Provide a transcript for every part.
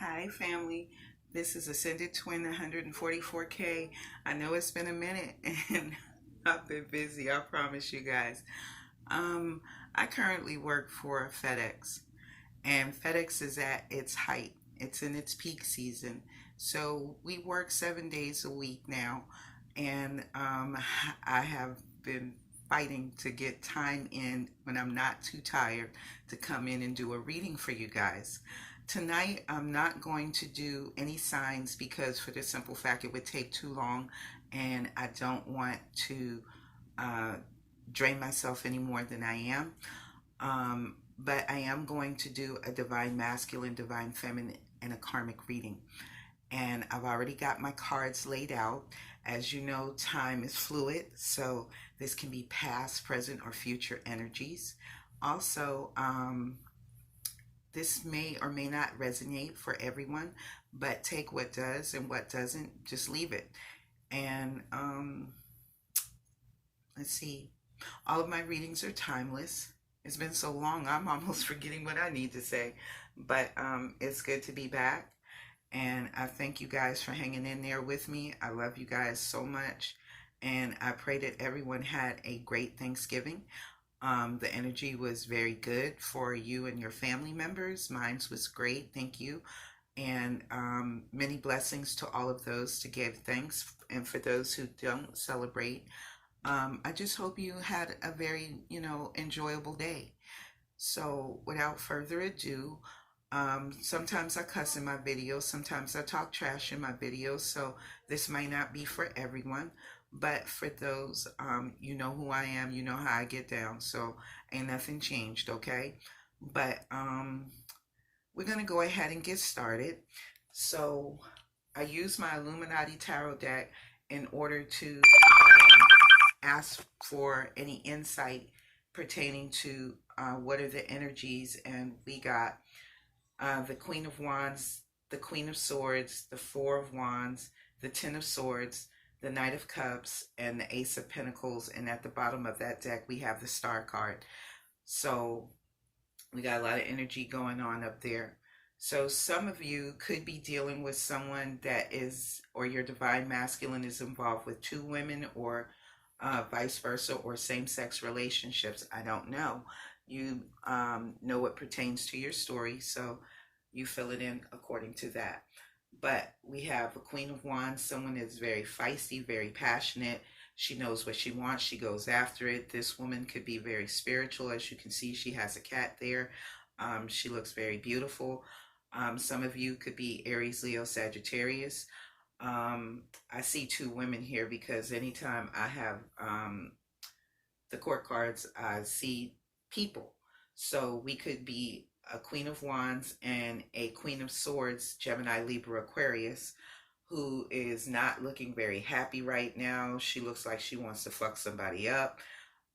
Hi, family. This is Ascended Twin 144K. I know it's been a minute and I've been busy, I promise you guys. Um, I currently work for FedEx, and FedEx is at its height. It's in its peak season. So we work 7 days a week now, and I have been fighting to get time in when I'm not too tired to come in and do a reading for you guys. Tonight, I'm not going to do any signs because, for the simple fact, it would take too long, and I don't want to uh, drain myself any more than I am. But I am going to do a divine masculine, divine feminine, and a karmic reading. And I've already got my cards laid out. As you know, time is fluid, so this can be past, present, or future energies. Also, this may or may not resonate for everyone, but take what does and what doesn't, just leave it. And let's see, all of my readings are timeless. It's been so long, I'm almost forgetting what I need to say, but it's good to be back. And I thank you guys for hanging in there with me. I love you guys so much. And I pray that everyone had a great Thanksgiving. The energy was very good for you and your family members. Mine was great. Thank you. And many blessings to all of those to give thanks. And for those who don't celebrate, I just hope you had a very, enjoyable day. So without further ado, sometimes I cuss in my videos, sometimes I talk trash in my videos, so this might not be for everyone, but for those, you know who I am, you know how I get down, so ain't nothing changed, okay? But we're going to go ahead and get started. So I use my Illuminati tarot deck in order to ask for any insight pertaining to what are the energies, and we got the Queen of Wands, the Queen of Swords, the Four of Wands, the Ten of Swords, the Knight of Cups, and the Ace of Pentacles. And at the bottom of that deck, we have the Star card. So we got a lot of energy going on up there. So some of you could be dealing with someone that is, or your divine masculine is involved with two women, or vice versa, or same-sex relationships. I don't know. You know what pertains to your story, so you fill it in according to that. But we have a Queen of Wands, someone that's very feisty, very passionate. She knows what she wants. She goes after it. This woman could be very spiritual. As you can see, she has a cat there. She looks very beautiful. Some of you could be Aries, Leo, Sagittarius. I see two women here because anytime I have the court cards, I see people. So we could be a Queen of Wands and a Queen of Swords, Gemini, Libra, Aquarius, who is not looking very happy right now. She looks like she wants to fuck somebody up.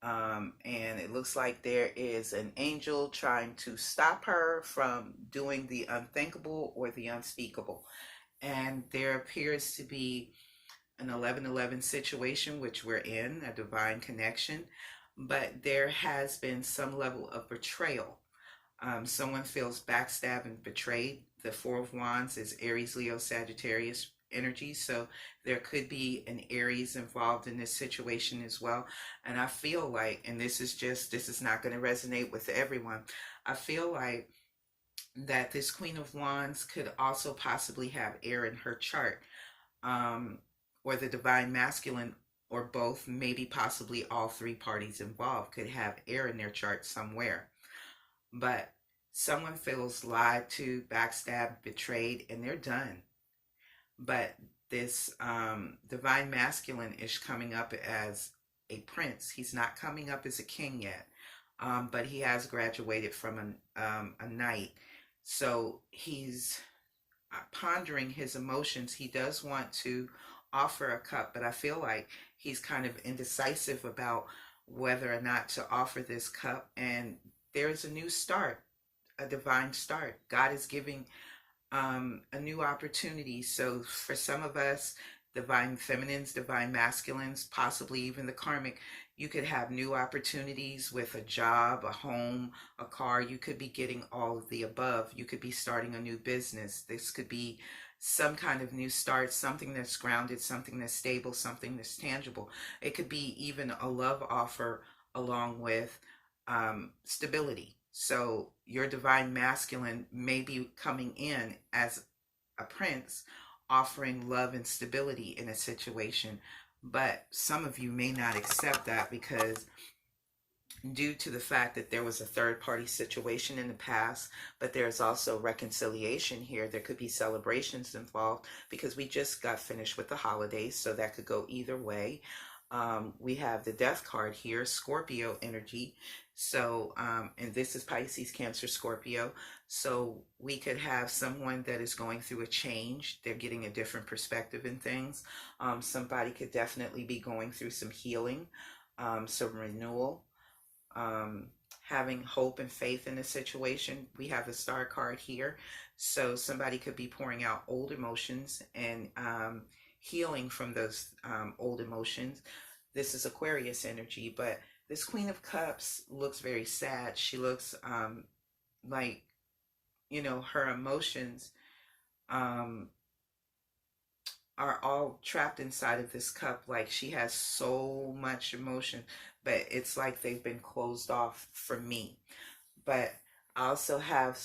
And it looks like there is an angel trying to stop her from doing the unthinkable or the unspeakable. And there appears to be an 11-11 situation, which we're in, a divine connection, but there has been some level of betrayal. Someone feels backstabbed and betrayed. The Four of Wands is Aries, Leo, Sagittarius energy, so there could be an Aries involved in this situation as well. And I feel like, and this is not going to resonate with everyone, I feel like that this Queen of Wands could also possibly have air in her chart, or the divine masculine, or both, maybe possibly all three parties involved could have air in their chart somewhere. But someone feels lied to, backstabbed, betrayed, and they're done. But this divine masculine is coming up as a prince. He's not coming up as a king yet, but he has graduated from a knight. So he's pondering his emotions. He does want to offer a cup, but I feel like he's kind of indecisive about whether or not to offer this cup. And there's a new start, a divine start. God is giving a new opportunity. So for some of us, divine feminines, divine masculines, possibly even the karmic, You could have new opportunities with a job, a home, a car. You could be getting all of the above. You could be starting a new business. This could be some kind of new start, something that's grounded, something that's stable, something that's tangible. It could be even a love offer along with stability. So your divine masculine may be coming in as a prince, offering love and stability in a situation. But some of you may not accept that because due to the fact that there was a third party situation in the past, but there's also reconciliation here. There could be celebrations involved because we just got finished with the holidays, so that could go either way. We have the death card here, Scorpio energy. So, and this is Pisces, Cancer, Scorpio. So we could have someone that is going through a change. They're getting a different perspective in things. Somebody could definitely be going through some healing, some renewal, having hope and faith in a situation. We have the star card here. So somebody could be pouring out old emotions and healing from those old emotions. This is Aquarius energy, but this Queen of Cups looks very sad. She looks like, you know, her emotions are all trapped inside of this cup. Like she has so much emotion, but it's like they've been closed off for me. But I also have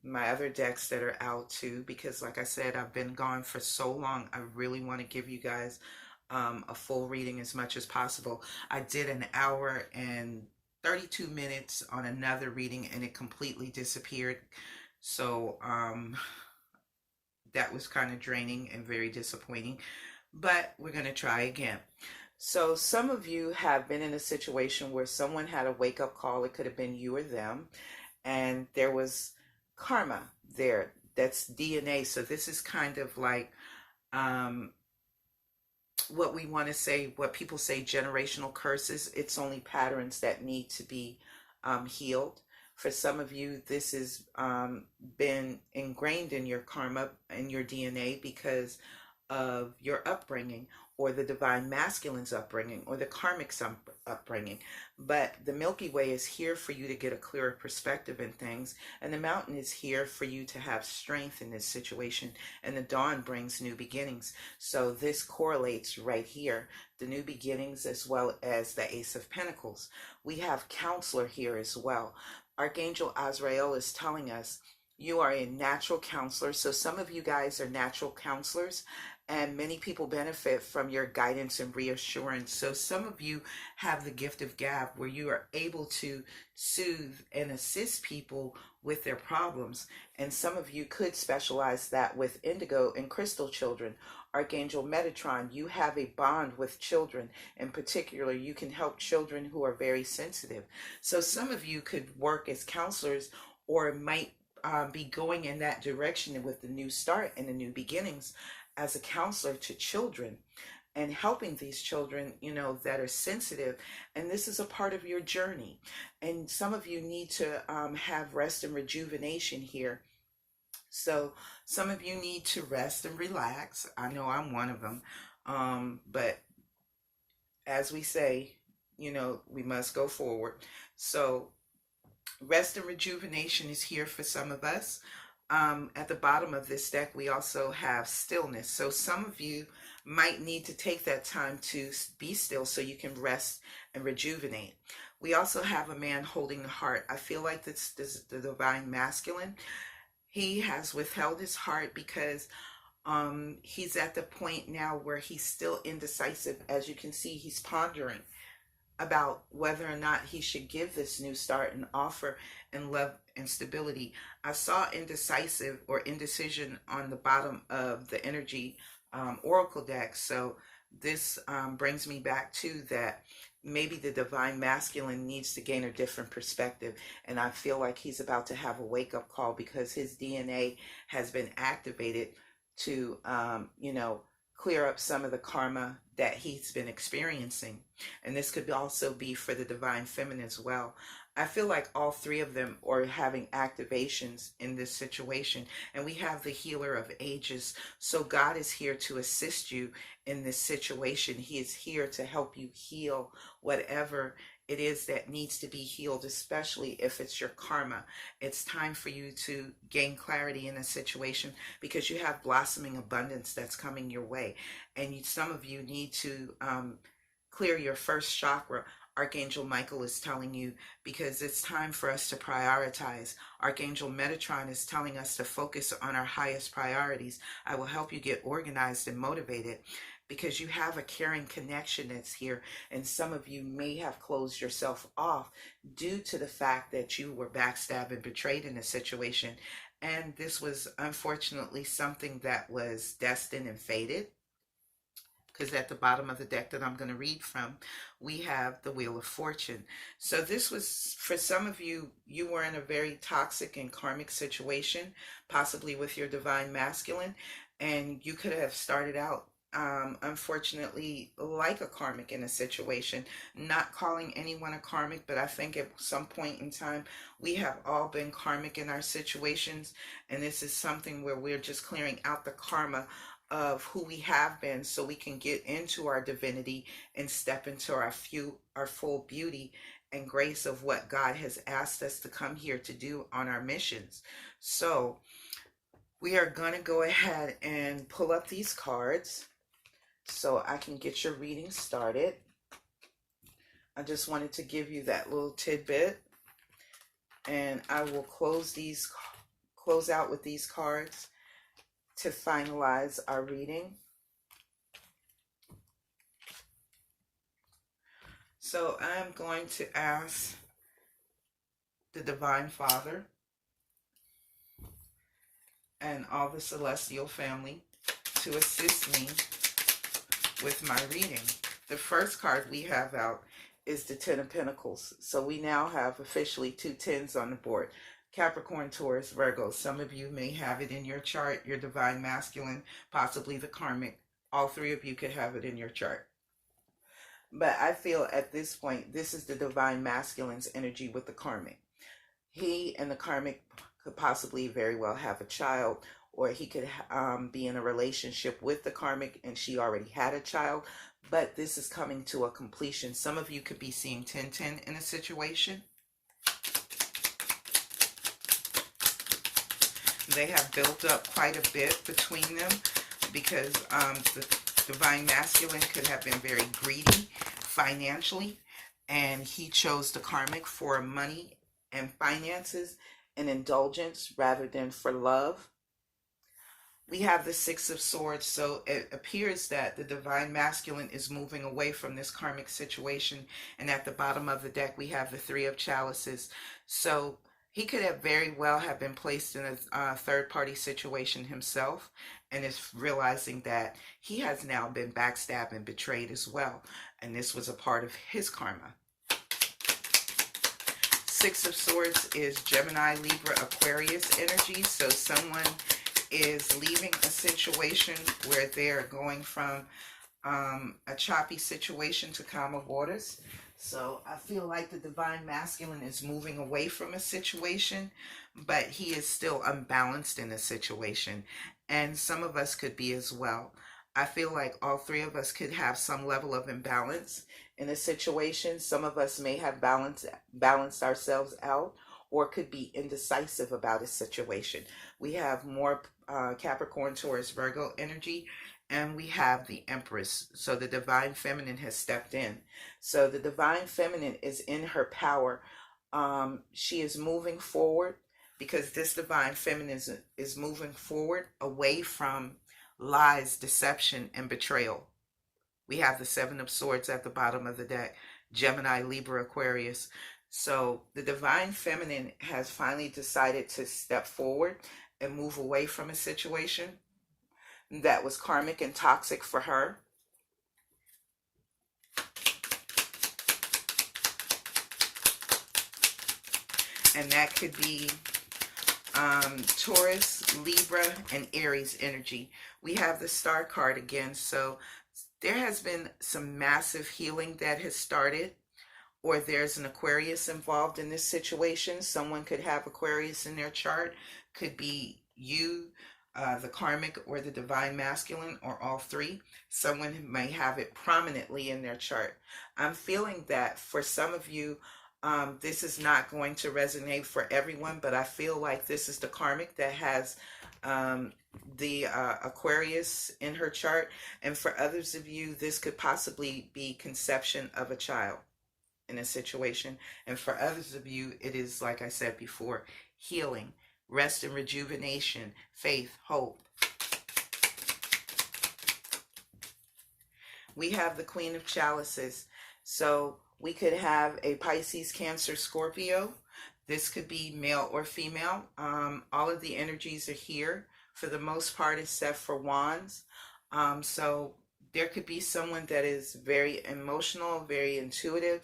my other decks that are out too, because like I said, I've been gone for so long. I really want to give you guys a full reading as much as possible. I did an hour and 32 minutes on another reading and it completely disappeared. So that was kind of draining and very disappointing, but we're going to try again. So some of you have been in a situation where someone had a wake-up call. It could have been you or them, and there was karma there. That's DNA. So this is kind of like what we want to say, what people say, generational curses. It's only patterns that need to be healed. For some of you, this has been ingrained in your karma, in your DNA, because of your upbringing, or the divine masculine's upbringing, or the karmic's upbringing. But the Milky Way is here for you to get a clearer perspective in things, and the mountain is here for you to have strength in this situation, and the dawn brings new beginnings. So this correlates right here, the new beginnings as well as the Ace of Pentacles. We have Counselor here as well. Archangel Azrael is telling us you are a natural counselor. So some of you guys are natural counselors, and many people benefit from your guidance and reassurance. So some of you have the gift of gab, where you are able to soothe and assist people with their problems. And some of you could specialize that with indigo and crystal children. Archangel Metatron, you have a bond with children. In particular, you can help children who are very sensitive. So some of you could work as counselors, or might be going in that direction with the new start and the new beginnings as a counselor to children, and helping these children, you know, that are sensitive. And this is a part of your journey. And some of you need to have rest and rejuvenation here. So some of you need to rest and relax. I know I'm one of them. But as we say, you know, we must go forward. So rest and rejuvenation is here for some of us. At the bottom of this deck, we also have stillness. So some of you might need to take that time to be still so you can rest and rejuvenate. We also have a man holding the heart. I feel like this is the divine masculine. He has withheld his heart because he's at the point now where he's still indecisive. As you can see, he's pondering about whether or not he should give this new start and offer and love and stability. I saw indecisive or indecision on the bottom of the energy oracle deck. So this brings me back to that maybe the divine masculine needs to gain a different perspective. And I feel like he's about to have a wake-up call because his DNA has been activated to, you know, clear up some of the karma that he's been experiencing. And this could also be for the divine feminine as well. I feel like all three of them are having activations in this situation. And we have the healer of ages. So God is here to assist you in this situation. He is here to help you heal whatever it is that needs to be healed, especially if it's your karma. It's time for you to gain clarity in a situation because you have blossoming abundance that's coming your way. And some of you need to clear your first chakra. Archangel Michael is telling you because it's time for us to prioritize. Archangel Metatron is telling us to focus on our highest priorities. I will help you get organized and motivated because you have a caring connection that's here, and some of you may have closed yourself off due to the fact that you were backstabbed and betrayed in a situation. And this was unfortunately something that was destined and fated, because at the bottom of the deck that I'm going to read from, we have the Wheel of Fortune. So this was, for some of you, you were in a very toxic and karmic situation, possibly with your divine masculine, and you could have started out, unfortunately, like a karmic in a situation. Not calling anyone a karmic, but I think at some point in time, we have all been karmic in our situations, and this is something where we're just clearing out the karma of who we have been so we can get into our divinity and step into our full beauty and grace of what God has asked us to come here to do on our missions. So we are going to go ahead and pull up these cards so I can get your reading started. I just wanted to give you that little tidbit, and I will close out with these cards to finalize our reading. So I'm going to ask the Divine Father and all the celestial family to assist me with my reading. The first card we have out is the Ten of Pentacles. So we now have officially 2 tens on the board. Capricorn, Taurus, Virgo. Some of you may have it in your chart, your divine masculine, possibly the karmic. All three of you could have it in your chart. But I feel at this point, this is the divine masculine's energy with the karmic. He and the karmic could possibly very well have a child, or he could be in a relationship with the karmic and she already had a child. But this is coming to a completion. Some of you could be seeing 10-10 in a situation. They have built up quite a bit between them because the divine masculine could have been very greedy financially, and he chose the karmic for money and finances and indulgence rather than for love. We have the Six of Swords, so it appears that the divine masculine is moving away from this karmic situation, and at the bottom of the deck we have the Three of Chalices. So he could have very well have been placed in a third-party situation himself and is realizing that he has now been backstabbed and betrayed as well, and this was a part of his karma. Six of Swords is Gemini, Libra, Aquarius energy, so someone is leaving a situation where they're going from a choppy situation to calmer waters. So I feel like the divine masculine is moving away from a situation, but he is still unbalanced in a situation. And some of us could be as well. I feel like all three of us could have some level of imbalance in a situation. Some of us may have balanced ourselves out, or could be indecisive about a situation. We have more Capricorn, Taurus, Virgo energy, and we have the Empress. So the divine feminine has stepped in. So the divine feminine is in her power. She is moving forward because this divine feminine is moving forward away from lies, deception, and betrayal. We have the Seven of Swords at the bottom of the deck. Gemini, Libra, Aquarius. So the divine feminine has finally decided to step forward and move away from a situation that was karmic and toxic for her. And that could be Taurus, Libra, and Aries energy. We have the Star card again. So there has been some massive healing that has started, or there's an Aquarius involved in this situation. Someone could have Aquarius in their chart. Could be you, the karmic, or the divine masculine, or all three. Someone may have it prominently in their chart. I'm feeling that for some of you, this is not going to resonate for everyone, but I feel like this is the karmic that has the Aquarius in her chart. And for others of you, this could possibly be conception of a child in a situation. And for others of you, it is, like I said before, healing, rest and rejuvenation, faith, hope. We have the Queen of Chalices. So we could have a Pisces, Cancer, Scorpio. This could be male or female. All of the energies are here for the most part, except for Wands. So there could be someone that is very emotional, very intuitive.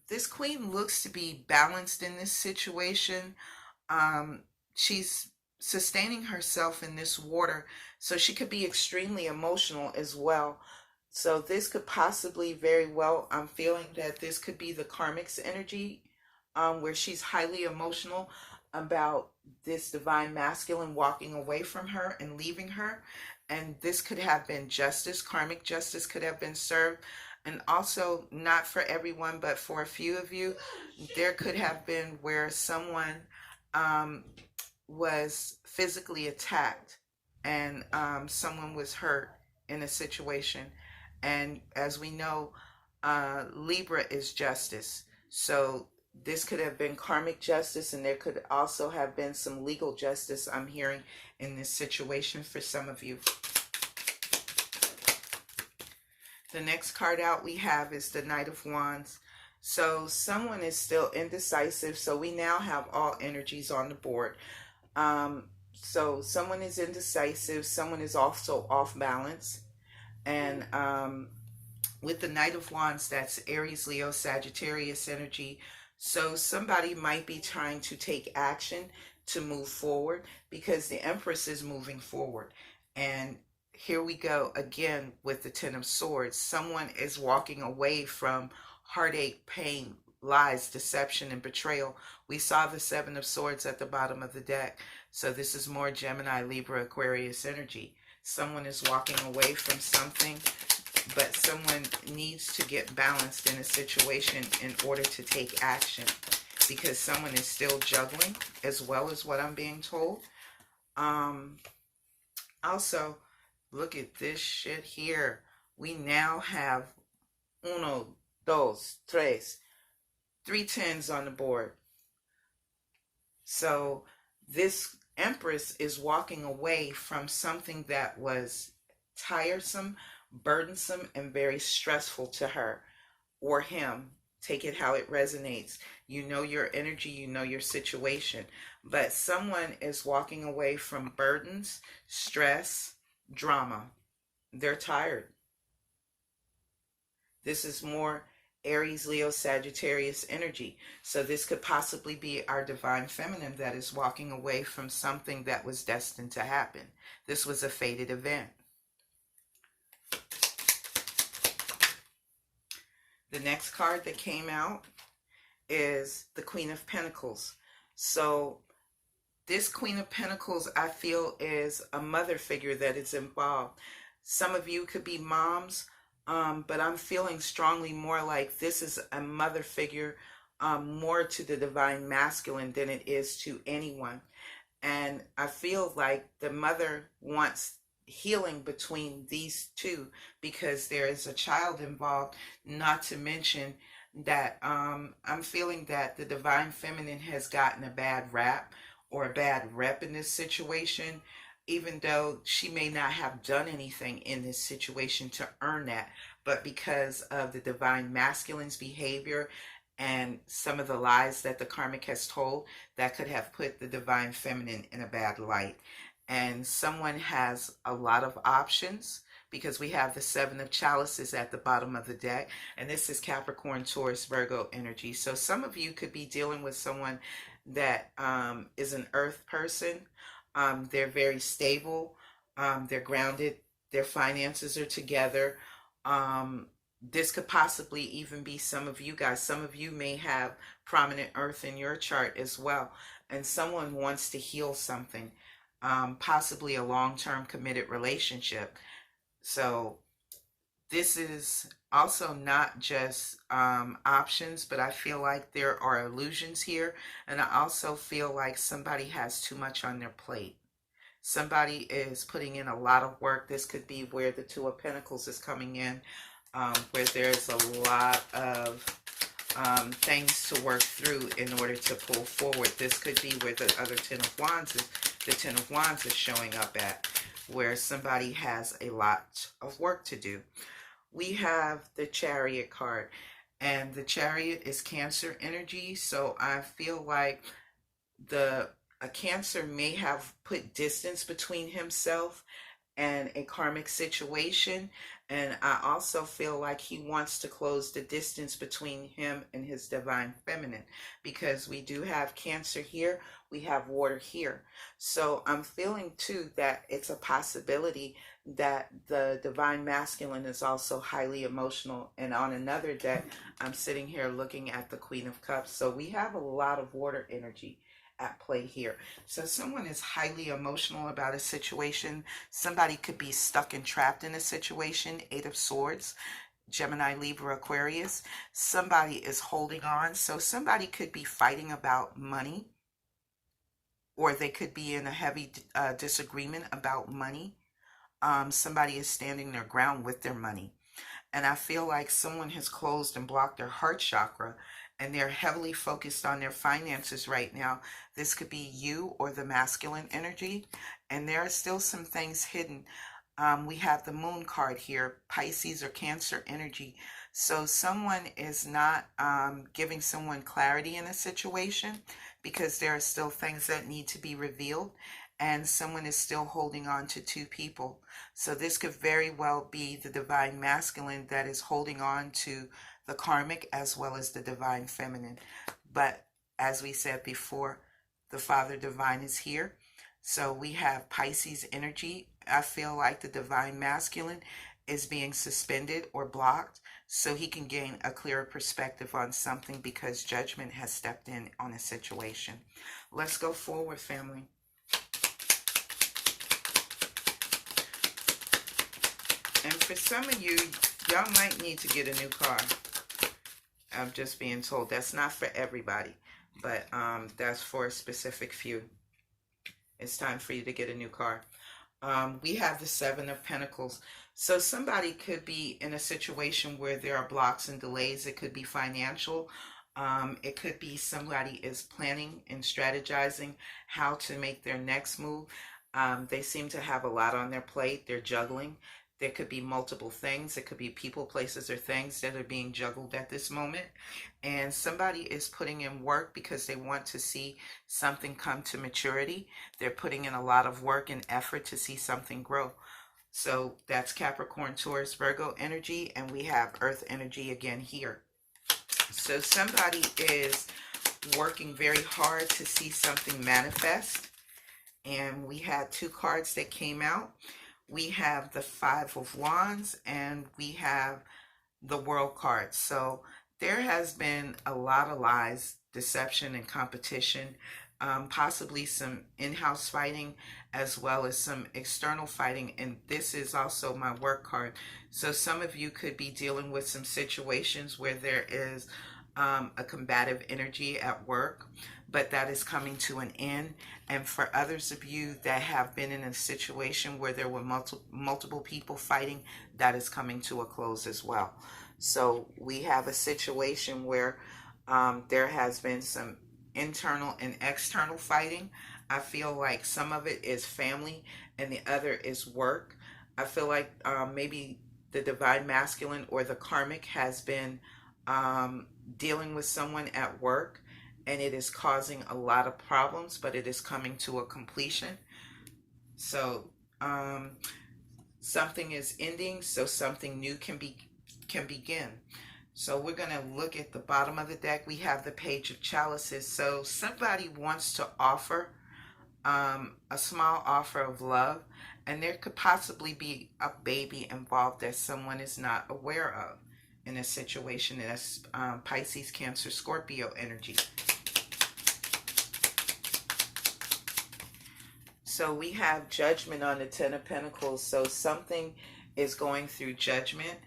This queen looks to be balanced in this situation. She's sustaining herself in this water, so she could be extremely emotional as well. So this could possibly very well, I'm feeling that this could be the karmic's energy, where she's highly emotional about this divine masculine walking away from her and leaving her. And this could have been justice, karmic justice could have been served. And also, not for everyone, but for a few of you, there could have been where someone was physically attacked, and someone was hurt in a situation. And as we know, Libra is justice. So this could have been karmic justice, and there could also have been some legal justice I'm hearing in this situation for some of you. The next card out we have is the Knight of Wands. So someone is still indecisive. So we now have all energies on the board. So someone is indecisive. Someone is also off balance. And with the Knight of Wands, that's Aries, Leo, Sagittarius energy. So somebody might be trying to take action to move forward, because the Empress is moving forward. And here we go again with the Ten of Swords. Someone is walking away from heartache, pain, lies, deception, and betrayal. We saw the Seven of Swords at the bottom of the deck. So this is more Gemini, Libra, Aquarius energy. Someone is walking away from something, but someone needs to get balanced in a situation in order to take action, because someone is still juggling, as well as what I'm being told. Also, look at this shit here. We now have uno, dos, tres, 3 tens on the board. So this Empress is walking away from something that was tiresome, burdensome, and very stressful to her or him. Take it how it resonates. You know your energy, you know your situation. But someone is walking away from burdens, stress, drama. They're tired. This is more Aries, Leo, Sagittarius energy. So this could possibly be our divine feminine that is walking away from something that was destined to happen. This was a fated event. The next card that came out is the Queen of Pentacles. So this Queen of Pentacles, I feel, is a mother figure that is involved. Some of you could be moms, but I'm feeling strongly more like this is a mother figure, more to the divine masculine than it is to anyone. And I feel like the mother wants healing between these two, because there is a child involved, not to mention that I'm feeling that the divine feminine has gotten a bad rap or a bad rep in this situation, even though she may not have done anything in this situation to earn that, but because of the divine masculine's behavior and some of the lies that the karmic has told, that could have put the divine feminine in a bad light. And someone has a lot of options, because we have the Seven of Chalices at the bottom of the deck, and this is Capricorn, Taurus, Virgo energy. So some of you could be dealing with someone that is an earth person. They're very stable. They're grounded. Their finances are together. This could possibly even be some of you guys. Some of you may have prominent earth in your chart as well, and someone wants to heal something, possibly a long-term committed relationship. So this is also not just options, but I feel like there are illusions here, and I also feel like somebody has too much on their plate. Somebody is putting in a lot of work. This could be where the Two of Pentacles is coming in, where there's a lot of things to work through in order to pull forward. This could be where the other Ten of Wands is showing up at, where somebody has a lot of work to do. We have the Chariot card, and the Chariot is Cancer energy. So I feel like a Cancer may have put distance between himself and a karmic situation. And I also feel like he wants to close the distance between him and his divine feminine, because we do have Cancer here, we have water here. So I'm feeling too that it's a possibility that the divine masculine is also highly emotional. And on another deck, I'm sitting here looking at the Queen of Cups. So we have a lot of water energy at play here. So someone is highly emotional about a situation. Somebody could be stuck and trapped in a situation. Eight of Swords, Gemini, Libra, Aquarius. Somebody is holding on. So somebody could be fighting about money, or they could be in a heavy disagreement about money. Somebody is standing their ground with their money. And I feel like someone has closed and blocked their heart chakra, and they're heavily focused on their finances right now. This could be you or the masculine energy, and there are still some things hidden. We have the Moon card here, Pisces or Cancer energy. So someone is not giving someone clarity in a situation, because there are still things that need to be revealed, and someone is still holding on to two people. So this could very well be the divine masculine that is holding on to the karmic, as well as the divine feminine. But as we said before, the Father Divine is here. So we have Pisces energy. I feel like the divine masculine is being suspended or blocked so he can gain a clearer perspective on something, because judgment has stepped in on a situation. Let's go forward, family. And for some of you, y'all might need to get a new car. I'm just being told that's not for everybody, but that's for a specific few. It's time for you to get a new car. We have the Seven of Pentacles. So somebody could be in a situation where there are blocks and delays. It could be financial. It could be somebody is planning and strategizing how to make their next move. They seem to have a lot on their plate. They're juggling. There could be multiple things. It could be people, places, or things that are being juggled at this moment. And somebody is putting in work because they want to see something come to maturity. They're putting in a lot of work and effort to see something grow. So that's Capricorn, Taurus, Virgo energy. And we have Earth energy again here. So somebody is working very hard to see something manifest. And we had two cards that came out. We have the Five of Wands, and we have the World card. So there has been a lot of lies, deception, and competition, possibly some in-house fighting, as well as some external fighting. And this is also my Work card. So some of you could be dealing with some situations where there is a combative energy at work, but that is coming to an end. And for others of you that have been in a situation where there were multiple people fighting, that is coming to a close as well. So we have a situation where there has been some internal and external fighting. I feel like some of it is family and the other is work. I feel like maybe the divine masculine or the karmic has been dealing with someone at work, and it is causing a lot of problems, but it is coming to a completion. So something is ending, so something new can begin. So we're going to look at the bottom of the deck. We have the Page of Chalices. So somebody wants to offer a small offer of love, and there could possibly be a baby involved that someone is not aware of. in a situation. That's Pisces, Cancer, Scorpio energy. So we have judgment on the Ten of Pentacles. So something is going through judgment.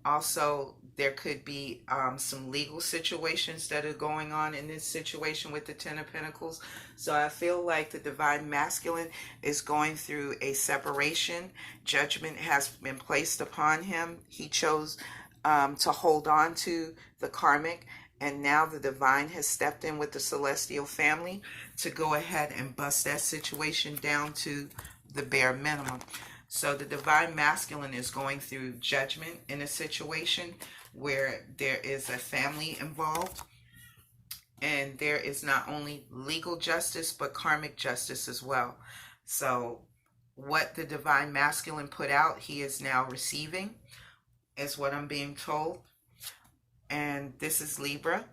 Also, there could be some legal situations that are going on in this situation with the Ten of Pentacles. So I feel like the Divine Masculine is going through a separation. Judgment has been placed upon him. He chose to hold on to the Karmic. And now the Divine has stepped in with the Celestial family to go ahead and bust that situation down to the bare minimum. So the Divine Masculine is going through judgment in a situation where there is a family involved. And there is not only legal justice, but karmic justice as well. So what the Divine Masculine put out, he is now receiving, is what I'm being told. And this is Libra.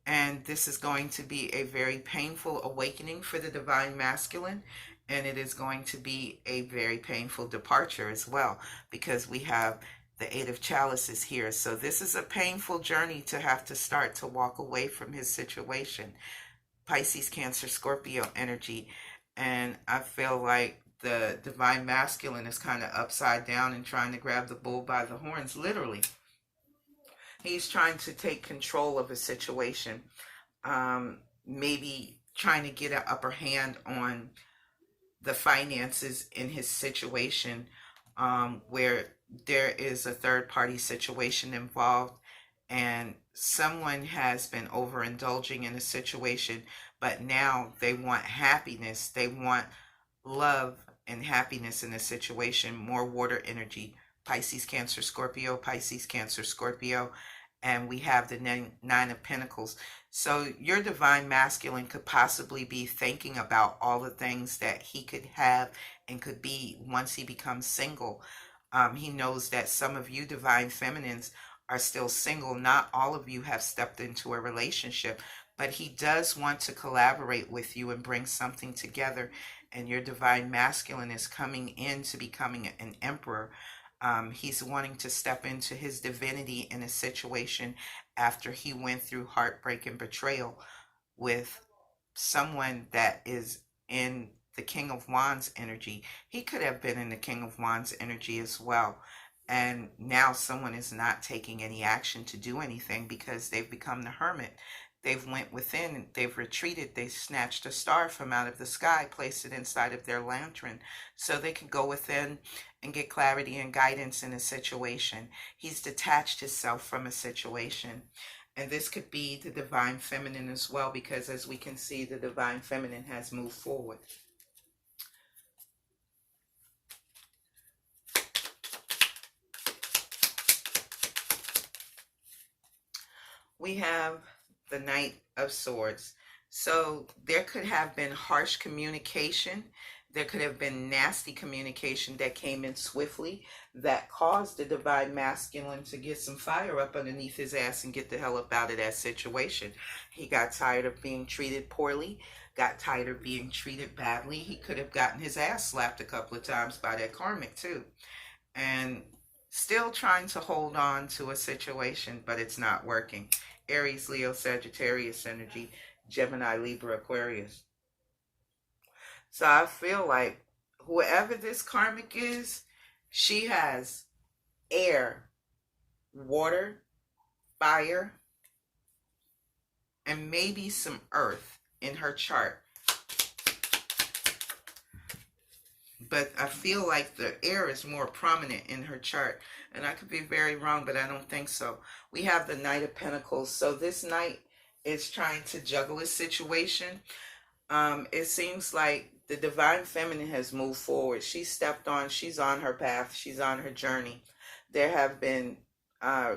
And this is going to be a very painful awakening for the Divine Masculine. And it is going to be a very painful departure as well, because we have the Eight of Chalices here. So this is a painful journey to have to start to walk away from his situation. Pisces, Cancer, Scorpio energy. And I feel like the Divine Masculine is kind of upside down and trying to grab the bull by the horns, literally. He's trying to take control of a situation, maybe trying to get an upper hand on the finances in his situation, where there is a third-party situation involved, and someone has been overindulging in a situation, but now they want happiness. They want love and happiness in a situation. More water energy. Pisces, Cancer, Scorpio, Pisces, Cancer, Scorpio, and we have the Nine of Pentacles. So your Divine Masculine could possibly be thinking about all the things that he could have and could be once he becomes single. He knows that some of you Divine Feminines are still single. Not all of you have stepped into a relationship, but he does want to collaborate with you and bring something together. And your Divine Masculine is coming into becoming an emperor. He's wanting to step into his divinity in a situation after he went through heartbreak and betrayal with someone that is in the King of Wands energy. He could have been in the King of Wands energy as well. And now someone is not taking any action to do anything because they've become the hermit. They've went within, they've retreated, they snatched a star from out of the sky, placed it inside of their lantern so they can go within and get clarity and guidance in a situation. He's detached himself from a situation. And this could be the Divine Feminine as well, because as we can see, the Divine Feminine has moved forward. We have the Knight of Swords. So there could have been harsh communication. There could have been nasty communication that came in swiftly that caused the Divine Masculine to get some fire up underneath his ass and get the hell up out of that situation. He got tired of being treated poorly, got tired of being treated badly. He could have gotten his ass slapped a couple of times by that Karmic too. And still trying to hold on to a situation, but it's not working. Aries, Leo, Sagittarius energy, Gemini, Libra, Aquarius. So I feel like whoever this Karmic is, she has air, water, fire, and maybe some earth in her chart. But I feel like the air is more prominent in her chart. And I could be very wrong, but I don't think so. We have the Knight of Pentacles. So this knight is trying to juggle a situation. It seems like the Divine Feminine has moved forward. She stepped on, she's on her path. She's on her journey. There have been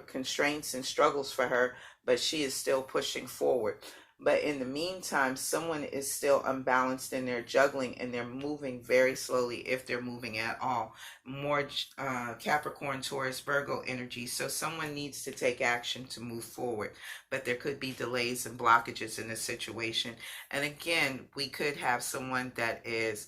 constraints and struggles for her, but she is still pushing forward. But in the meantime, someone is still unbalanced in their juggling, and they're moving very slowly, if they're moving at all. More Capricorn, Taurus, Virgo energy. So someone needs to take action to move forward. But there could be delays and blockages in the situation. And again, we could have someone that is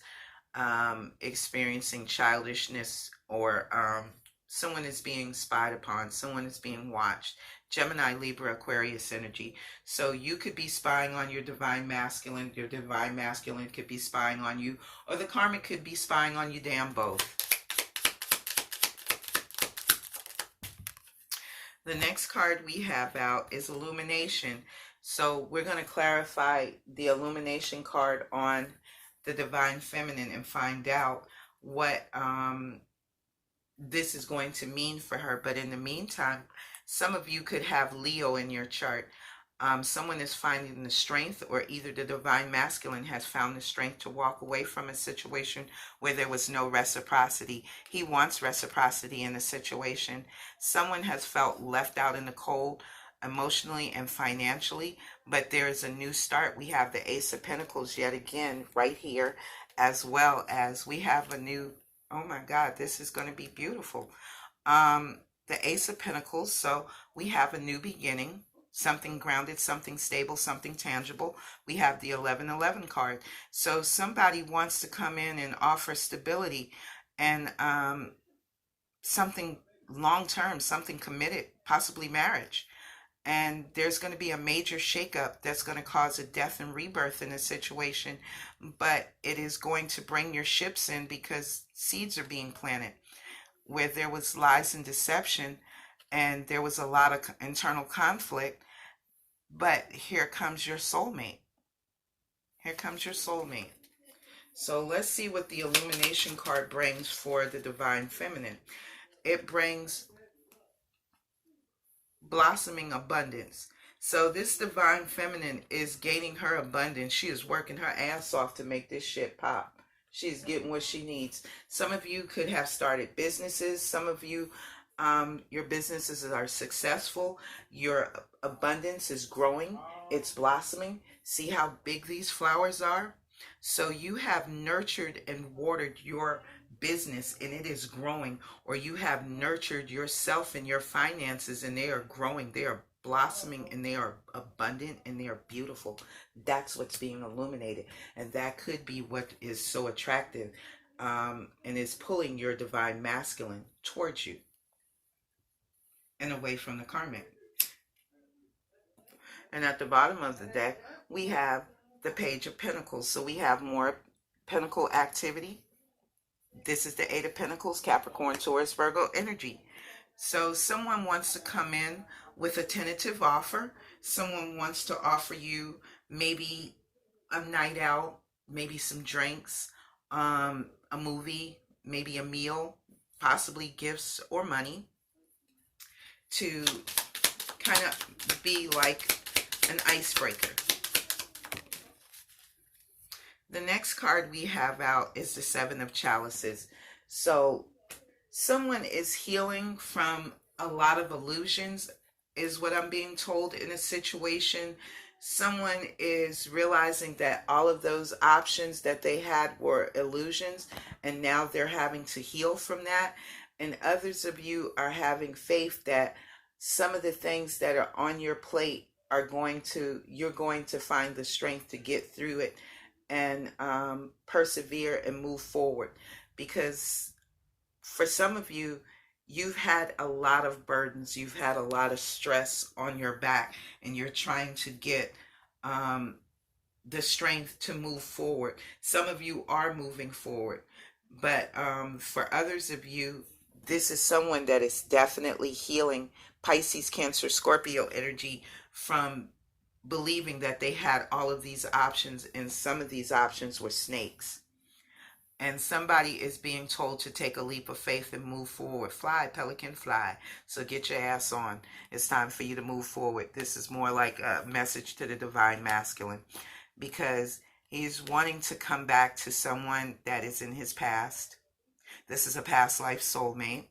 experiencing childishness or Someone is being spied upon. Someone is being watched. Gemini, Libra, Aquarius energy. So you could be spying on your divine masculine. Your divine masculine could be spying on you. Or the karmic could be spying on you. Damn both. The next card we have out is Illumination. So we're going to clarify the Illumination card on the Divine Feminine and find out what this is going to mean for her. But in the meantime, some of you could have Leo in your chart. Someone is finding the strength, or either the divine masculine has found the strength to walk away from a situation where there was no reciprocity. He wants reciprocity in a situation. Someone has felt left out in the cold emotionally and financially, but there is a new start. We have the Ace of Pentacles yet again right here, as well as we have a new, oh my God, this is going to be beautiful. The Ace of Pentacles, so we have a new beginning. Something grounded, something stable, something tangible. We have the 1111 card. So somebody wants to come in and offer stability and something long-term, something committed, possibly marriage. And there's going to be a major shakeup that's going to cause a death and rebirth in a situation. But it is going to bring your ships in because seeds are being planted. Where there was lies and deception and there was a lot of internal conflict, but here comes your soulmate. Here comes your soulmate. So let's see what the Illumination card brings for the Divine Feminine. It brings blossoming abundance. So this Divine Feminine is gaining her abundance. She is working her ass off to make this shit pop. She's getting what she needs. Some of you could have started businesses. Some of you, your businesses are successful. Your abundance is growing. It's blossoming. See how big these flowers are? So you have nurtured and watered your business and it is growing, or you have nurtured yourself and your finances and they are growing. They are blossoming and they are abundant and they are beautiful. That's what's being illuminated, and that could be what is so attractive and is pulling your divine masculine towards you and away from the karmic. And at the bottom of the deck we have the Page of Pentacles. So we have more pentacle activity. This is the Eight of Pentacles, Capricorn, Taurus, Virgo energy. So someone wants to come in with a tentative offer. Someone wants to offer you maybe a night out, maybe some drinks, a movie, maybe a meal, possibly gifts or money, to kind of be like an icebreaker. The next card we have out is the Seven of Chalices. So someone is healing from a lot of illusions, is what I'm being told, in a situation. Someone is realizing that all of those options that they had were illusions, and now they're having to heal from that. And others of you are having faith that some of the things that are on your plate are you're going to find the strength to get through it and persevere and move forward. Because for some of you, you've had a lot of burdens, you've had a lot of stress on your back, and you're trying to get the strength to move forward. Some of you are moving forward, but for others of you, this is someone that is definitely healing Pisces, Cancer, Scorpio energy from believing that they had all of these options, and some of these options were snakes. And somebody is being told to take a leap of faith and move forward. Fly, pelican, fly. So get your ass on. It's time for you to move forward. This is more like a message to the divine masculine, because he's wanting to come back to someone that is in his past. This is a past life soulmate.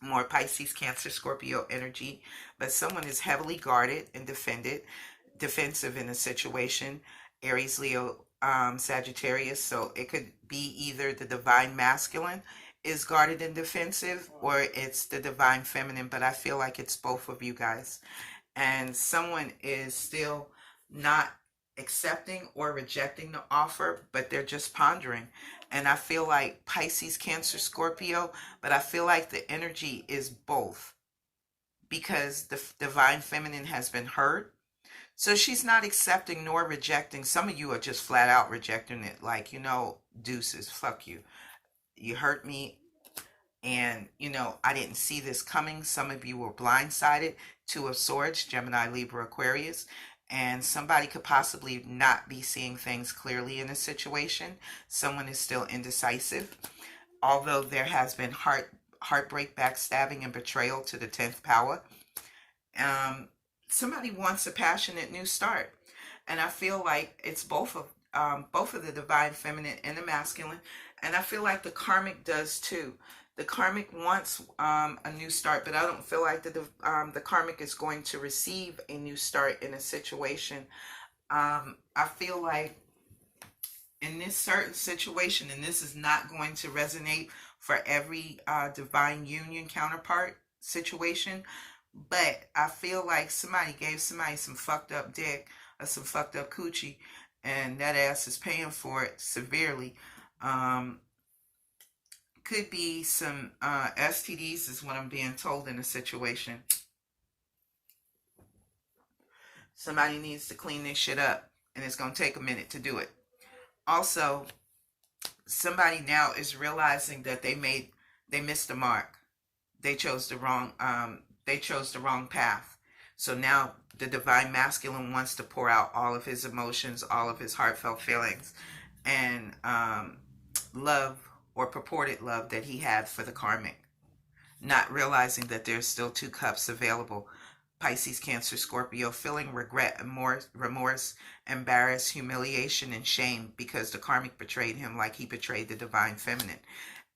More Pisces, Cancer, Scorpio energy. But someone is heavily guarded and defensive in a situation. Aries, Leo, Sagittarius. So it could be either the divine masculine is guarded and defensive, or it's the divine feminine, but I feel like it's both of you guys. And someone is still not accepting or rejecting the offer, but they're just pondering. And I feel like Pisces, Cancer, Scorpio, but I feel like the energy is both because the divine feminine has been hurt. So she's not accepting nor rejecting. Some of you are just flat out rejecting it. Like, deuces, fuck you. You hurt me. And, I didn't see this coming. Some of you were blindsided. Two of Swords, Gemini, Libra, Aquarius. And somebody could possibly not be seeing things clearly in a situation. Someone is still indecisive. Although there has been heartbreak, backstabbing, and betrayal to the 10th power. Somebody wants a passionate new start. And I feel like it's both of the divine feminine and the masculine. And I feel like the karmic does too. The karmic wants a new start, but I don't feel like the karmic is going to receive a new start in a situation. I feel like in this certain situation, and this is not going to resonate for every divine union counterpart situation, but I feel like somebody gave somebody some fucked up dick or some fucked up coochie, and that ass is paying for it severely. Could be some STDs is what I'm being told in a situation. Somebody needs to clean this shit up, and it's going to take a minute to do it. Also, somebody now is realizing that they missed the mark. They chose the wrong path. So now the divine masculine wants to pour out all of his emotions, all of his heartfelt feelings, and love or purported love that he had for the karmic, not realizing that there's still 2 cups available. Pisces, Cancer, Scorpio, feeling regret, remorse, embarrassed, humiliation, and shame because the karmic betrayed him like he betrayed the divine feminine.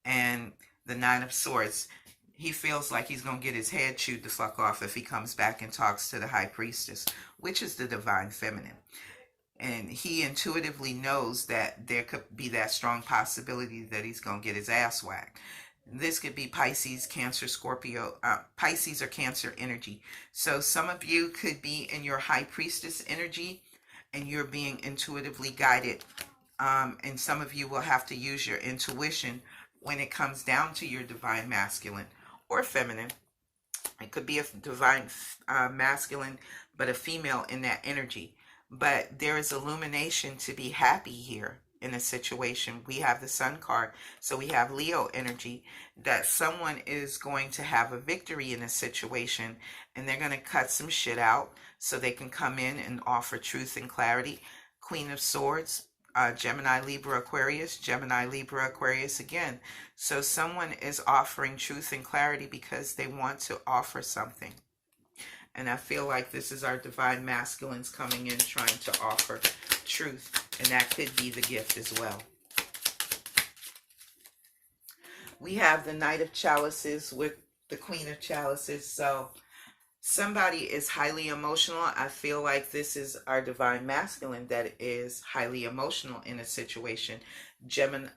And the 9 of Swords, he feels like he's going to get his head chewed the fuck off if he comes back and talks to the High Priestess, which is the divine feminine. And he intuitively knows that there could be that strong possibility that he's going to get his ass whacked. This could be Pisces, Cancer, Scorpio, Pisces or Cancer energy. So some of you could be in your High Priestess energy and you're being intuitively guided. And some of you will have to use your intuition when it comes down to your divine masculine or feminine. It could be a divine masculine, but a female in that energy. But there is illumination to be happy here in a situation. We have the Sun card, so we have Leo energy, that someone is going to have a victory in a situation, and they're going to cut some shit out so they can come in and offer truth and clarity. Queen of Swords, Gemini, Libra, Aquarius, Gemini, Libra, Aquarius again. So someone is offering truth and clarity because they want to offer something. And I feel like this is our divine masculines coming in trying to offer truth. And that could be the gift as well. We have the Knight of Chalices with the Queen of Chalices. So somebody is highly emotional. I feel like this is our divine masculine that is highly emotional in a situation. Gemini,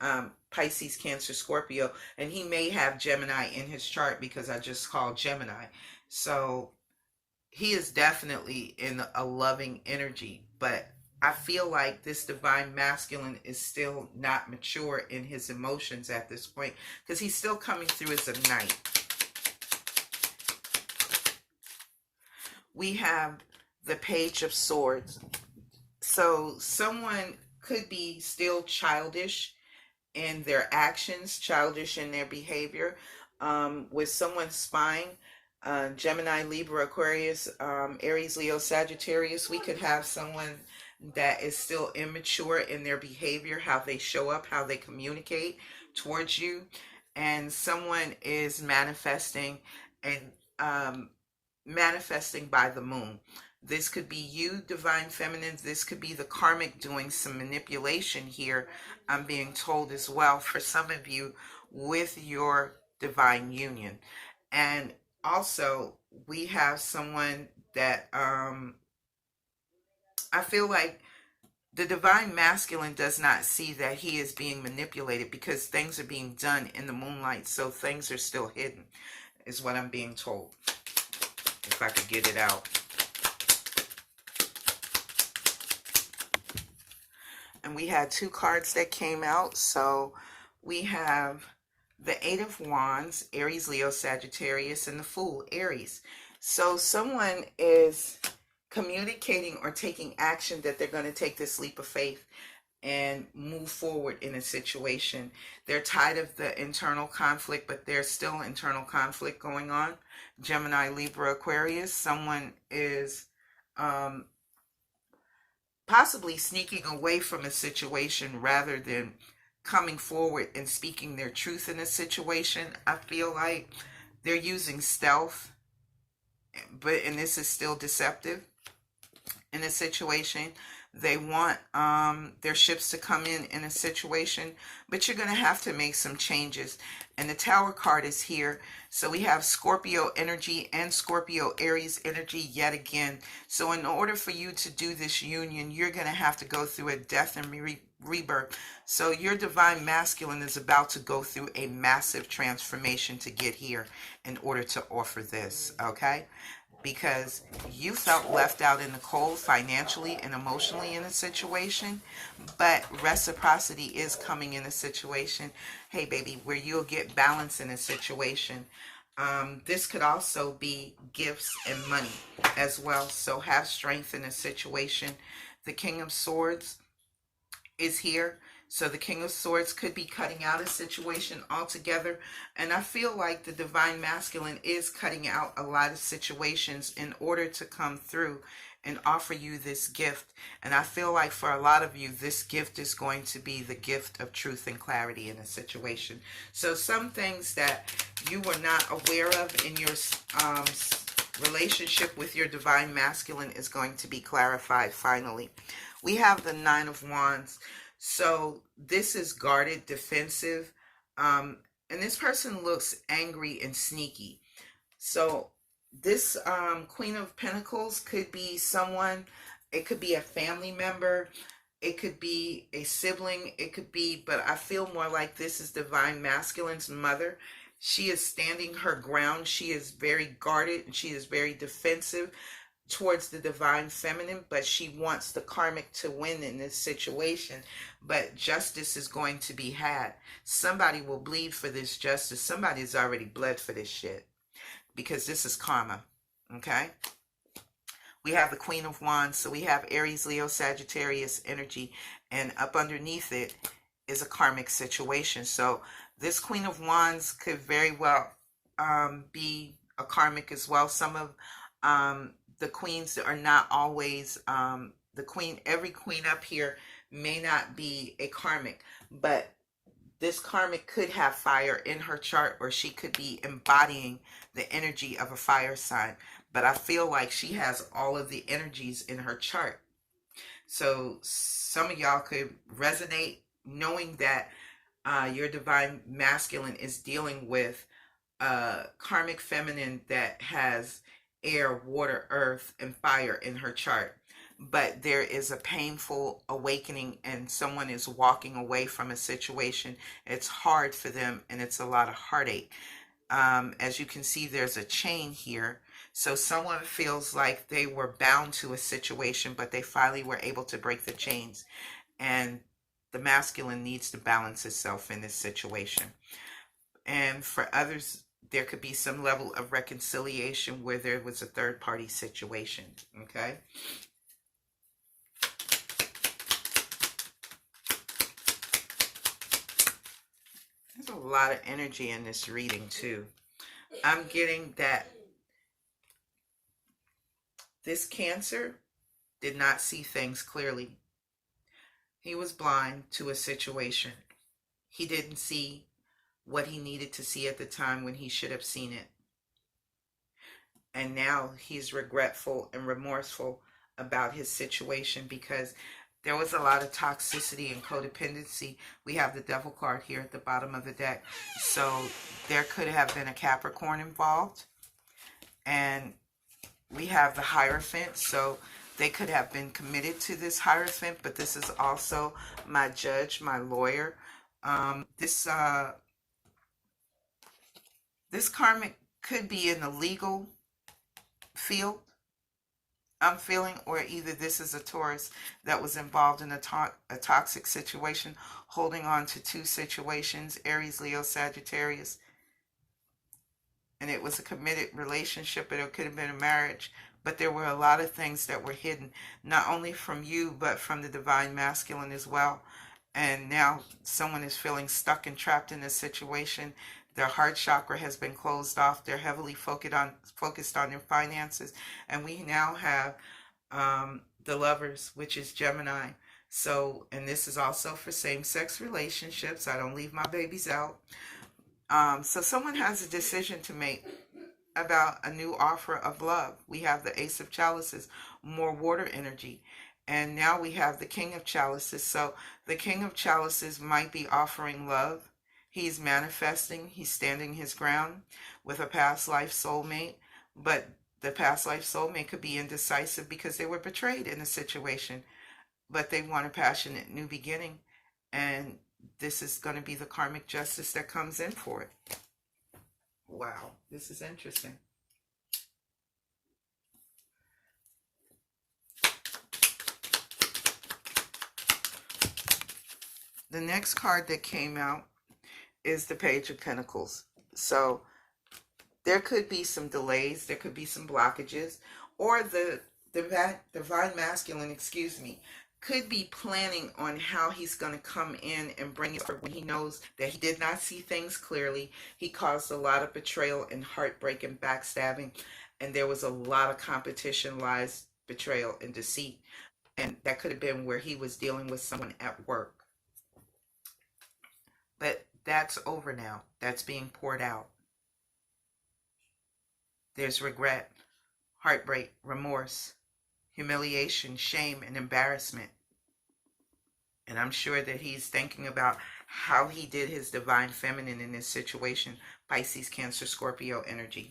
Pisces, Cancer, Scorpio. And he may have Gemini in his chart because I just called Gemini. So he is definitely in a loving energy, but I feel like this divine masculine is still not mature in his emotions at this point because he's still coming through as a knight. We have the Page of Swords. So someone could be still childish in their actions, childish in their behavior, with someone spying. Gemini, Libra, Aquarius, Aries, Leo, Sagittarius. We could have someone that is still immature in their behavior, how they show up, how they communicate towards you. And someone is manifesting and manifesting by the moon. This could be you, divine feminine. This could be the karmic doing some manipulation here, I'm being told as well, for some of you with your divine union. And also, we have someone that I feel like the divine masculine does not see that he is being manipulated because things are being done in the moonlight, so things are still hidden, is what I'm being told. If I could get it out. and we had two cards that came out. So we have the Eight of Wands, Aries, Leo, Sagittarius, and the Fool, Aries. So someone is communicating or taking action that they're going to take this leap of faith and move forward in a situation. They're tired of the internal conflict, but there's still internal conflict going on. Gemini, Libra, Aquarius. Someone is possibly sneaking away from a situation rather than coming forward and speaking their truth in a situation. I feel like they're using stealth, and this is still deceptive in a situation. They want their ships to come in a situation, but you're going to have to make some changes. And the Tower card is here. So we have Scorpio energy and Scorpio Aries energy yet again. So in order for you to do this union, you're going to have to go through a death and rebirth. So your divine masculine is about to go through a massive transformation to get here in order to offer this, okay? Because you felt left out in the cold financially and emotionally in a situation, but reciprocity is coming in a situation, hey baby, where you'll get balance in a situation. This could also be gifts and money as well, so have strength in a situation. The King of Swords is here. So the King of Swords could be cutting out a situation altogether. And I feel like the Divine Masculine is cutting out a lot of situations in order to come through and offer you this gift. And I feel like for a lot of you, this gift is going to be the gift of truth and clarity in a situation. So some things that you were not aware of in your relationship with your Divine Masculine is going to be clarified finally. We have the Nine of Wands. So this is guarded, defensive, and this person looks angry and sneaky. So this Queen of Pentacles could be someone, it could be a family member, it could be a sibling, it could be, but I feel more like this is Divine Masculine's mother. She is standing her ground. She is very guarded and she is very defensive towards the Divine Feminine, but she wants the Karmic to win in this situation. But justice is going to be had. Somebody will bleed for this justice. Somebody's already bled for this shit, because this is karma, okay? We have the Queen of Wands, so we have Aries, Leo, Sagittarius energy, and up underneath it is a karmic situation. So this Queen of Wands could very well be a karmic as well. Some of the queens are not always every queen up here may not be a karmic, but this karmic could have fire in her chart, or she could be embodying the energy of a fire sign. But I feel like she has all of the energies in her chart. So some of y'all could resonate knowing that your Divine Masculine is dealing with karmic feminine that has air, water, earth, and fire in her chart. But there is a painful awakening and someone is walking away from a situation. It's hard for them and it's a lot of heartache. As you can see, there's a chain here. So someone feels like they were bound to a situation, but they finally were able to break the chains. And the masculine needs to balance itself in this situation. And for others, there could be some level of reconciliation where there was a third-party situation, okay? There's a lot of energy in this reading, too. I'm getting that this Cancer did not see things clearly. He was blind to a situation. He didn't see what he needed to see at the time when he should have seen it. And now he's regretful and remorseful about his situation because there was a lot of toxicity and codependency. We have the Devil card here at the bottom of the deck. So there could have been a Capricorn involved. And we have the Hierophant. So they could have been committed to this Hierophant, but this is also my judge, my lawyer. This karmic could be in the legal field. I'm feeling, or either this is a Taurus that was involved in a toxic situation, holding on to two situations, Aries, Leo, Sagittarius, and it was a committed relationship, but it could have been a marriage. But there were a lot of things that were hidden, not only from you, but from the divine masculine as well. And now someone is feeling stuck and trapped in this situation. Their heart chakra has been closed off. They're heavily focused on their finances. And we now have the Lovers, which is Gemini. So, and this is also for same-sex relationships. I don't leave my babies out. So someone has a decision to make about a new offer of love. We have the Ace of Chalices, more water energy. And now we have the King of Chalices. So the King of Chalices might be offering love. He's manifesting. He's standing his ground with a past life soulmate. But the past life soulmate could be indecisive because they were betrayed in a situation. But they want a passionate new beginning. And this is going to be the karmic justice that comes in for it. Wow, this is interesting. The next card that came out is the Page of Pentacles. So there could be some delays, there could be some blockages, or the divine masculine, could be planning on how he's going to come in and bring it when he knows that he did not see things clearly. He caused a lot of betrayal and heartbreak and backstabbing, and there was a lot of competition, lies, betrayal, and deceit. And that could have been where he was dealing with someone at work. But that's over now. That's being poured out. There's regret, heartbreak, remorse, humiliation, shame, and embarrassment. And I'm sure that he's thinking about how he did his divine feminine in this situation. Pisces, Cancer, Scorpio energy.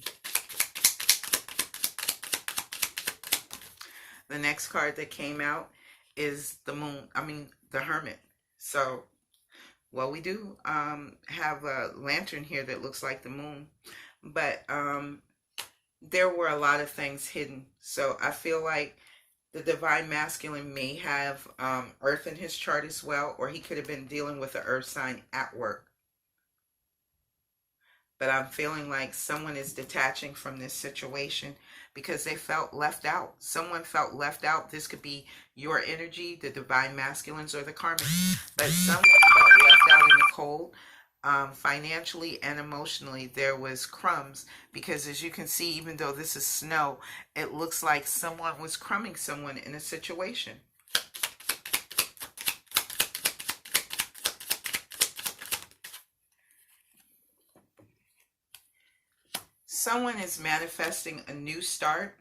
The next card that came out is the moon. The Hermit. So, well, we do have a lantern here that looks like the moon. But there were a lot of things hidden. So I feel like the divine masculine may have Earth in his chart as well, or he could have been dealing with an Earth sign at work. But I'm feeling like someone is detaching from this situation because they felt left out. Someone felt left out. This could be your energy, the divine masculines, or the karmic. But someone felt left out in the cold. Financially and emotionally, there was crumbs, because as you can see, even though this is snow, it looks like someone was crumbing someone in a situation. Someone is manifesting a new start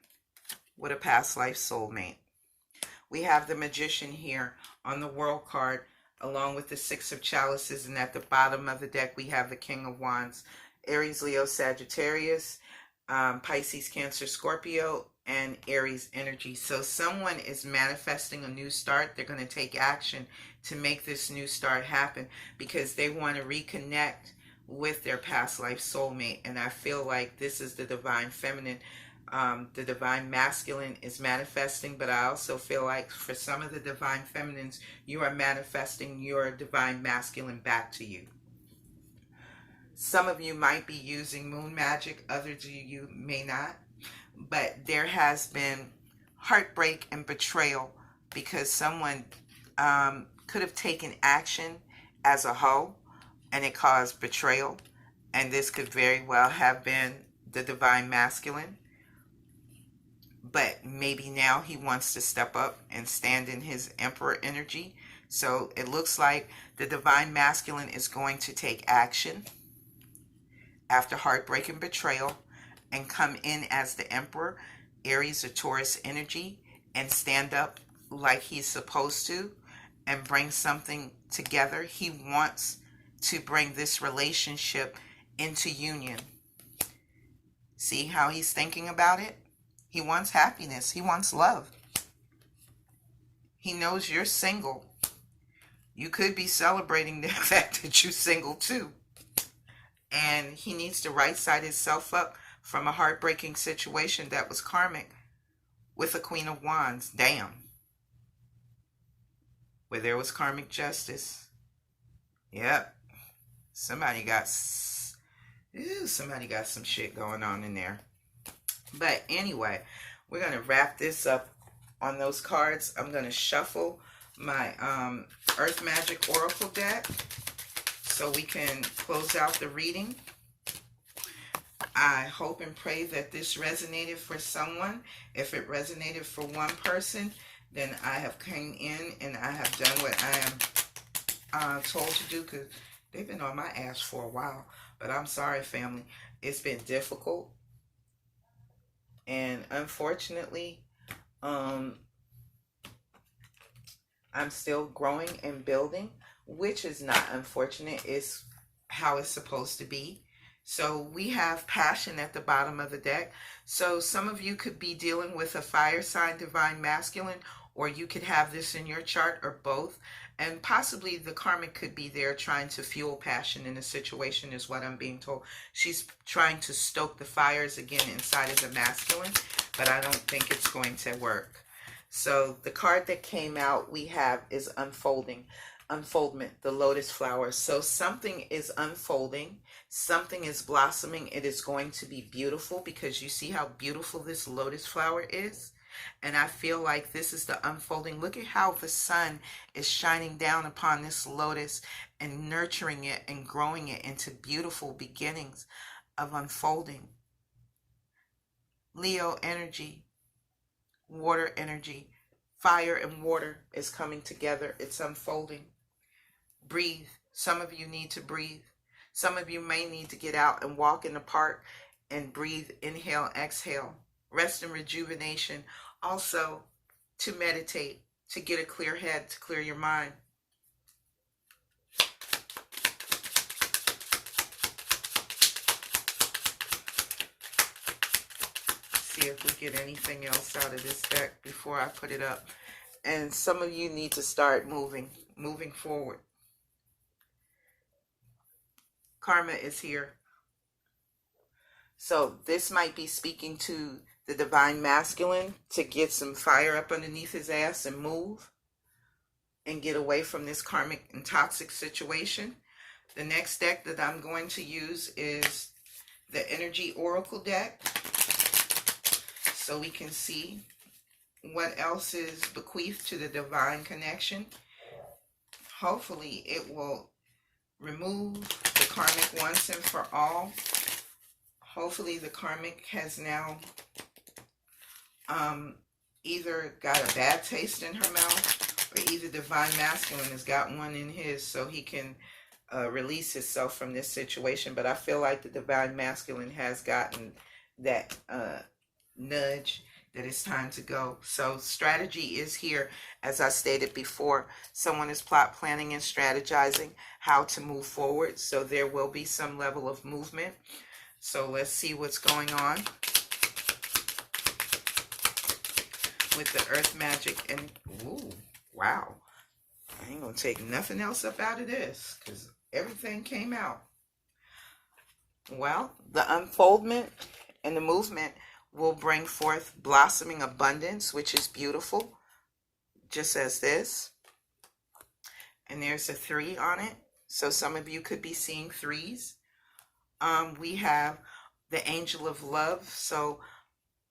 with a past life soulmate. We have the Magician here on the World card, along with the Six of Chalices, and at the bottom of the deck we have the King of Wands. Aries, Leo, Sagittarius, Pisces, Cancer, Scorpio, and Aries energy. So someone is manifesting a new start. They're going to take action to make this new start happen because they want to reconnect with their past life soulmate. And I feel like this is the divine feminine. The divine masculine is manifesting, but I also feel like for some of the divine feminines, you are manifesting your divine masculine back to you. Some of you might be using moon magic, others of you may not, but there has been heartbreak and betrayal because someone could have taken action as a hoe and it caused betrayal, and this could very well have been the divine masculine. But maybe now he wants to step up and stand in his Emperor energy. So it looks like the divine masculine is going to take action after heartbreak and betrayal and come in as the Emperor, Aries or Taurus energy, and stand up like he's supposed to and bring something together. He wants to bring this relationship into union. See how he's thinking about it? He wants happiness. He wants love. He knows you're single. You could be celebrating the fact that you're single too. And he needs to right side himself up from a heartbreaking situation that was karmic. with a Queen of Wands. Damn. Where there was karmic justice. Yep. Somebody got some shit going on in there. But anyway, we're going to wrap this up on those cards. I'm going to shuffle my Earth Magic Oracle deck so we can close out the reading. I hope and pray that this resonated for someone. If it resonated for one person, then I have came in and I have done what I am told to do, because they've been on my ass for a while. But I'm sorry, family. It's been difficult. And unfortunately, I'm still growing and building, which is not unfortunate. It's how it's supposed to be. So we have passion at the bottom of the deck. So some of you could be dealing with a fire sign, divine masculine, or you could have this in your chart, or both. And possibly the karmic could be there trying to fuel passion in a situation, is what I'm being told. She's trying to stoke the fires again inside of the masculine, but I don't think it's going to work. So the card that came out we have is unfolding. Unfoldment, the lotus flower. So something is unfolding, something is blossoming. It is going to be beautiful, because you see how beautiful this lotus flower is. And I feel like this is the unfolding. Look at how the sun is shining down upon this lotus and nurturing it and growing it into beautiful beginnings of unfolding. Leo energy, water energy, fire and water is coming together. It's unfolding. Breathe. Some of you need to breathe. Some of you may need to get out and walk in the park and breathe. Inhale, exhale. Rest and rejuvenation. Also, to meditate, to get a clear head, to clear your mind. See if we get anything else out of this deck before I put it up. And some of you need to start moving forward. Karma is here. So this might be speaking to the divine masculine to get some fire up underneath his ass and move and get away from this karmic and toxic situation. The next deck that I'm going to use is the Energy Oracle deck, so we can see what else is bequeathed to the divine connection. Hopefully it will remove the karmic once and for all. Hopefully the karmic has now either got a bad taste in her mouth, or either divine masculine has got one in his, so he can release himself from this situation. But I feel like the divine masculine has gotten that nudge that it's time to go. So strategy is here. As I stated before, someone is plot planning and strategizing how to move forward. So there will be some level of movement. So let's see what's going on with the Earth Magic. And ooh, wow, I ain't gonna take nothing else up out of this, because everything came out. Well, the unfoldment and the movement will bring forth blossoming abundance, which is beautiful, just as this. And there's a 3 on it, so some of you could be seeing 3s. We have the Angel of Love, so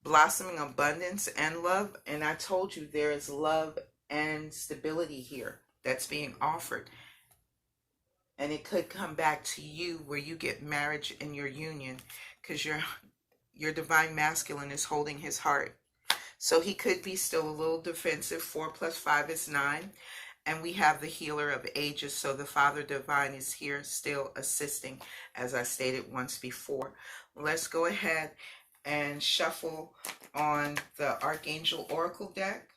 blossoming abundance and love. And I told you there is love and stability here that's being offered. And it could come back to you where you get marriage in your union, because your divine masculine is holding his heart. So he could be still a little defensive. 4 plus 5 is 9. And we have the Healer of Ages. So the Father Divine is here still assisting, as I stated once before. Let's go ahead and shuffle on the Archangel Oracle deck.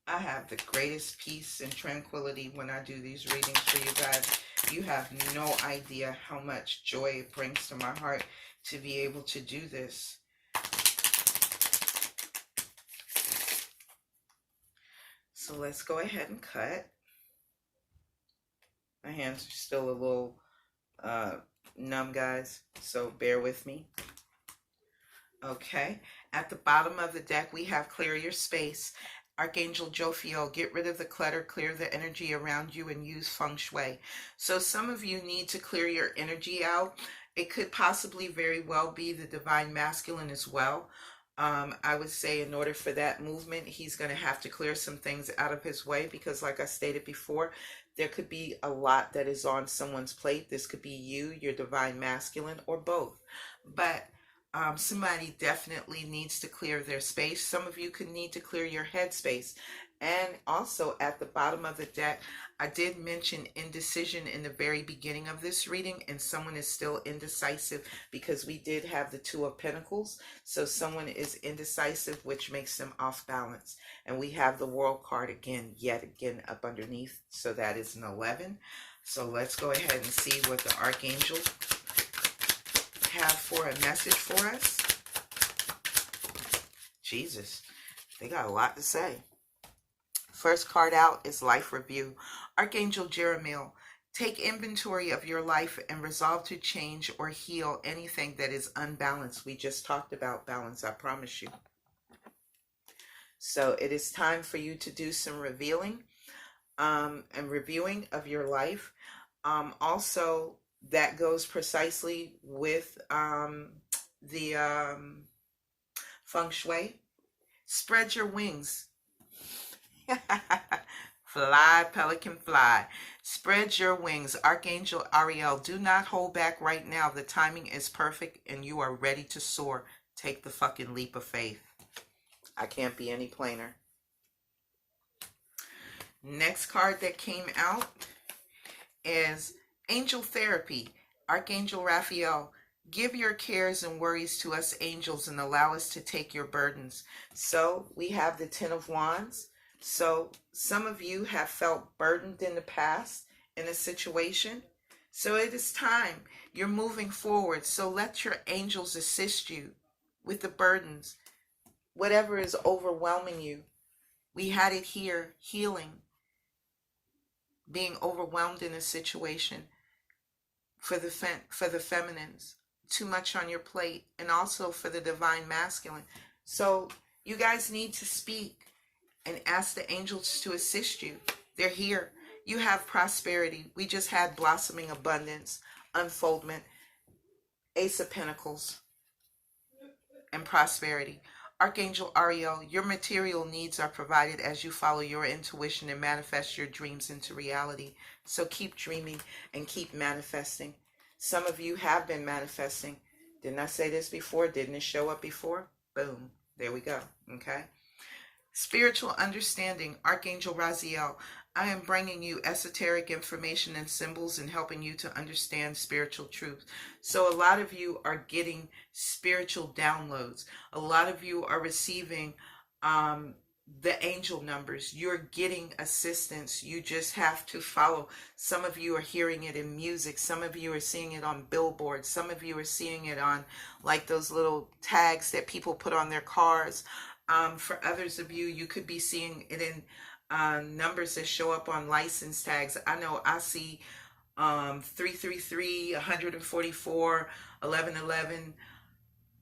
I have the greatest peace and tranquility when I do these readings for you guys. You have no idea how much joy it brings to my heart to be able to do this. So let's go ahead and cut. My hands are still a little numb, guys, so bear with me. Okay. At the bottom of the deck, we have clear your space. Archangel Jophiel, get rid of the clutter, clear the energy around you, and use feng shui. So some of you need to clear your energy out. It could possibly very well be the divine masculine as well. I would say in order for that movement, he's going to have to clear some things out of his way because, like I stated before, there could be a lot that is on someone's plate. This could be you, your divine masculine, or both. But somebody definitely needs to clear their space. Some of you could need to clear your head space. And also at the bottom of the deck, I did mention indecision in the very beginning of this reading, and someone is still indecisive because we did have the Two of Pentacles. So someone is indecisive, which makes them off balance. And we have the World card again, yet again up underneath. So that is an 11. So let's go ahead and see what the Archangel have for a message for us. Jesus, they got a lot to say. First card out is Life Review. Archangel Jeremiel, take inventory of your life and resolve to change or heal anything that is unbalanced. We just talked about balance, I promise you. So it is time for you to do some revealing and reviewing of your life. Also, that goes precisely with the feng shui. Spread your wings. Fly, pelican, fly. Spread your wings. Archangel Ariel, do not hold back right now. The timing is perfect and you are ready to soar. Take the fucking leap of faith. I can't be any plainer. Next card that came out is Angel Therapy. Archangel Raphael, give your cares and worries to us angels and allow us to take your burdens. So we have the Ten of Wands. So some of you have felt burdened in the past in a situation. So it is time. You're moving forward. So let your angels assist you with the burdens. Whatever is overwhelming you. We had it here, healing. Being overwhelmed in a situation. For the feminines, too much on your plate, and also for the divine masculine. So you guys need to speak and ask the angels to assist you. They're here. You have prosperity. We just had blossoming abundance, unfoldment, Ace of Pentacles, and prosperity. Archangel Ariel, your material needs are provided as you follow your intuition and manifest your dreams into reality. So keep dreaming and keep manifesting. Some of you have been manifesting. Didn't I say this before? Didn't it show up before? Boom. There we go. Okay. Spiritual understanding. Archangel Raziel, I am bringing you esoteric information and symbols and helping you to understand spiritual truth. So a lot of you are getting spiritual downloads. A lot of you are receiving the angel numbers. You're getting assistance. You just have to follow. Some of you are hearing it in music. Some of you are seeing it on billboards. Some of you are seeing it on like those little tags that people put on their cars. For others of you, you could be seeing it in numbers that show up on license tags. I know I see 333, 144, 1111,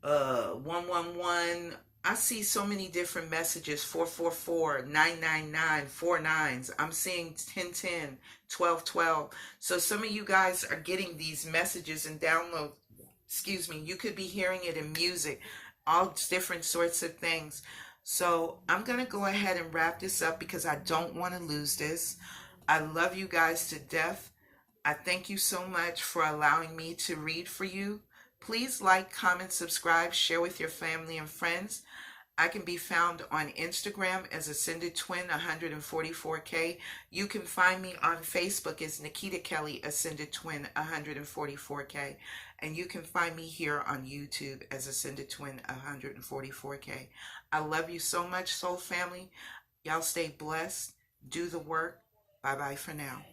111. I see so many different messages, 444, 999, 49s. I'm seeing 1010, 1212. So some of you guys are getting these messages and download. Excuse me. You could be hearing it in music, all different sorts of things. So I'm going to go ahead and wrap this up because I don't want to lose this. I love you guys to death. I thank you so much for allowing me to read for you. Please like, comment, subscribe, share with your family and friends. I can be found on Instagram as Ascended Twin 144K. You can find me on Facebook as Nikita Kelly Ascended Twin 144K. And you can find me here on YouTube as Ascended Twin 144K. I love you so much, soul family. Y'all stay blessed. Do the work. Bye-bye for now.